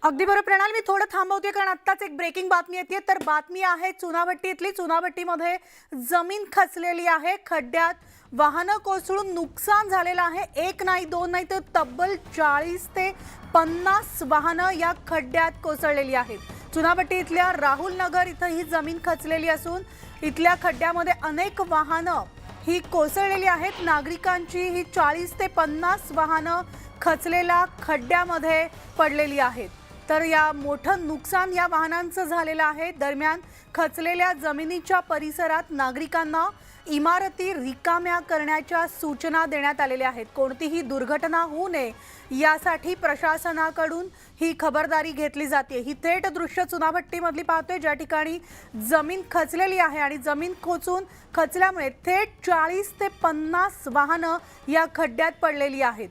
अगदी बरोबर प्रणाल, मी थोडं थांबवते कारण आत्ताच एक ब्रेकिंग बातमी येते. तर बातमी आहे चुनाभट्टीतली. चुनाभट्टीमध्ये जमीन खचलेली आहे. खड्ड्यात वाहनं कोसळून नुकसान झालेलं आहे. एक नाही, दोन नाही, तर तब्बल 40 ते 50 वाहनं या खड्ड्यात कोसळलेली आहेत. चुनाभट्टी इथल्या राहुल नगर इथं ही जमीन खचलेली असून इथल्या खड्ड्यामध्ये अनेक वाहनं ही कोसळलेली आहेत. नागरिकांची ही 40 ते 50 वाहनं खचलेल्या खड्ड्यामध्ये पडलेली आहेत. तर या मोठं नुकसान या वाहनांचं झालेलं आहे. दरम्यान खचलेल्या जमिनीच्या परिसरात नागरिकांना इमारती रिकाम्या करण्याच्या सूचना देण्यात आलेल्या आहेत. कोणतीही दुर्घटना होऊ नये यासाठी प्रशासनाकडून ही खबरदारी घेतली जाते. ही थेट दृश्य चुनाभट्टीमधली पाहतोय, ज्या ठिकाणी जमीन खचलेली आहे आणि जमीन खचल्यामुळे थेट 40 ते 50 वाहनं या खड्ड्यात पडलेली आहेत.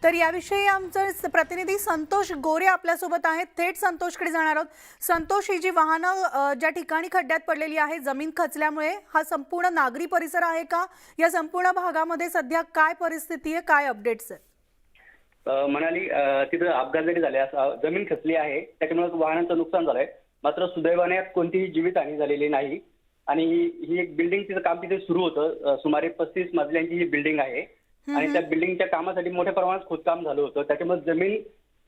तर याविषयी आमचे प्रतिनिधी संतोष गोरे आपल्यासोबत आहेत. थेट संतोषकडे जाणार आहोत. संतोष, ही जी वाहनं ज्या ठिकाणी खड्ड्यात पडलेली आहे जमीन खचल्यामुळे, हा संपूर्ण नागरी परिसर आहे का? या संपूर्ण भागामध्ये सध्या काय परिस्थिती आहे, काय अपडेट्स आहेत? म्हणाली तिथं अपघात जरी झाले, जमीन खचली आहे, त्याच्यामुळे वाहनांचं नुकसान झालंय. मात्र सुदैवाने कोणतीही जीवितहानी झालेली नाही. आणि ही एक बिल्डिंग, तिचं काम तिथे सुरू होतं. सुमारे 35 मजल्यांची ही बिल्डिंग आहे आणि त्या बिल्डिंगच्या कामासाठी मोठ्या प्रमाणात खोदकाम झालं होतं. त्याच्यामुळे जमीन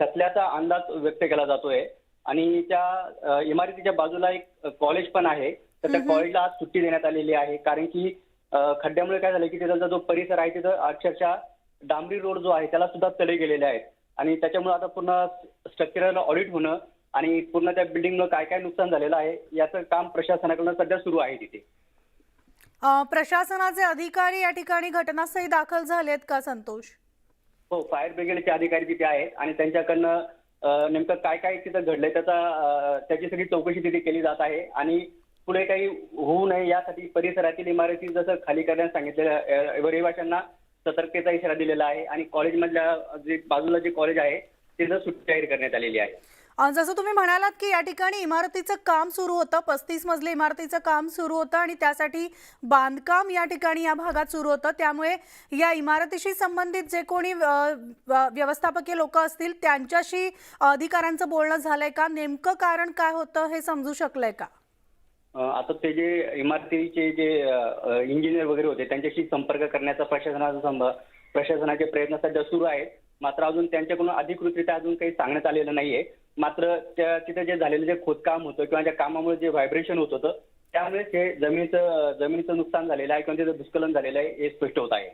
खचल्याचा अंदाज व्यक्त केला जातोय. आणि त्या इमारतीच्या बाजूला एक कॉलेज पण आहे, तर त्या कॉलेजला आज सुट्टी देण्यात आलेली आहे. कारण की खड्ड्यामुळे काय झालं की तिथला जो परिसर आहे तिथं अक्षरशः डांबरी रोड जो आहे त्याला सुद्धा तडे गेलेले आहेत. आणि त्याच्यामुळे आता पूर्ण स्ट्रक्चरल ऑडिट होणं आणि पूर्ण त्या बिल्डिंगनं काय काय नुकसान झालेलं आहे याचं काम प्रशासनाकडून सध्या सुरू आहे तिथे. प्रशासनाचे अधिकारी या ठिकाणी घटनास्थळी दाखल झालेत का संतोष? हो, फायर ब्रिगेडचे अधिकारी तिथे आहेत आणि त्यांच्याकडनं नेमकं काय काय तिथं घडलंय त्याची सगळी चौकशी तिथे केली जात आहे. आणि पुढे काही होऊ नये यासाठी परिसरातील इमारती जसं खाली करण्यास सांगितलेलं, रहिवाशांना सतर्कतेचा इशारा दिलेला आहे. आणि कॉलेजमधल्या जे बाजूला जे कॉलेज आहे तिथं सुट्टी जाहीर करण्यात आलेली आहे. जसं तुम्ही म्हणालात की या ठिकाणी इमारतीचं काम सुरू होतं, 35 मजली इमारतीचं काम सुरू होतं आणि त्यासाठी बांधकाम या ठिकाणी या भागात सुरू होतं. त्यामुळे या इमारतीशी संबंधित जे कोणी व्यवस्थापकीय लोक असतील त्यांच्याशी अधिकाऱ्यांचं बोलणं झालंय का? नेमकं कारण काय होतं हे समजू शकलंय का? आता ते जे इमारतीचे जे इंजिनियर वगैरे होते त्यांच्याशी संपर्क करण्याचा प्रशासनाचे प्रयत्न सध्या सुरू आहेत. मात्र अजून त्यांच्याकडून अधिकृतरित्या अजून काही सांगण्यात आलेलं नाहीये. मात्र तिथे जे झालेलं जे खोदकाम होतं किंवा त्या कामामुळे जे व्हायब्रेशन होत होतं त्यामुळे ते जमिनीचं नुकसान झालेलं आहे किंवा त्याचं भूस्खलन झालेलं आहे हे स्पष्ट होत आहे.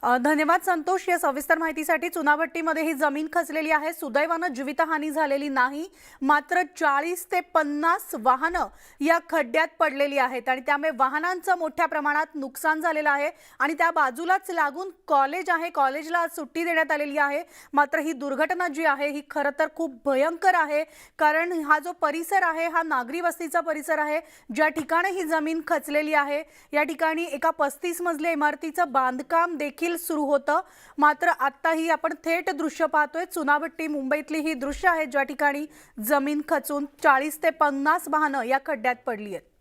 धन्यवाद संतोष या सविस्तर माहितीसाठी. चुनाभट्टीमध्ये ही जमीन खचलेली आहे. सुदैवानं जीवितहानी झालेली नाही. मात्र 40 ते 50 वाहनं या खड्ड्यात पडलेली आहेत आणि त्यामुळे वाहनांचं मोठ्या प्रमाणात नुकसान झालेलं आहे. आणि त्या बाजूलाच लागून कॉलेज आहे, कॉलेजला आज सुट्टी देण्यात आलेली आहे. मात्र ही दुर्घटना जी आहे ही खरं तर खूप भयंकर आहे. कारण हा जो परिसर आहे हा नागरी वस्तीचा परिसर आहे. ज्या ठिकाणी ही जमीन खचलेली आहे या ठिकाणी एका 35 मजली इमारतीचं बांधकाम देखील सुरू होतं. मात्र आता ही आपण थेट दृश्य पाहतोय. चुनाभट्टी मुंबईतली ही दृश्य आहे ज्या ठिकाणी जमीन खचून 40 ते 50 वाहनं या खड्ड्यात पडली आहेत.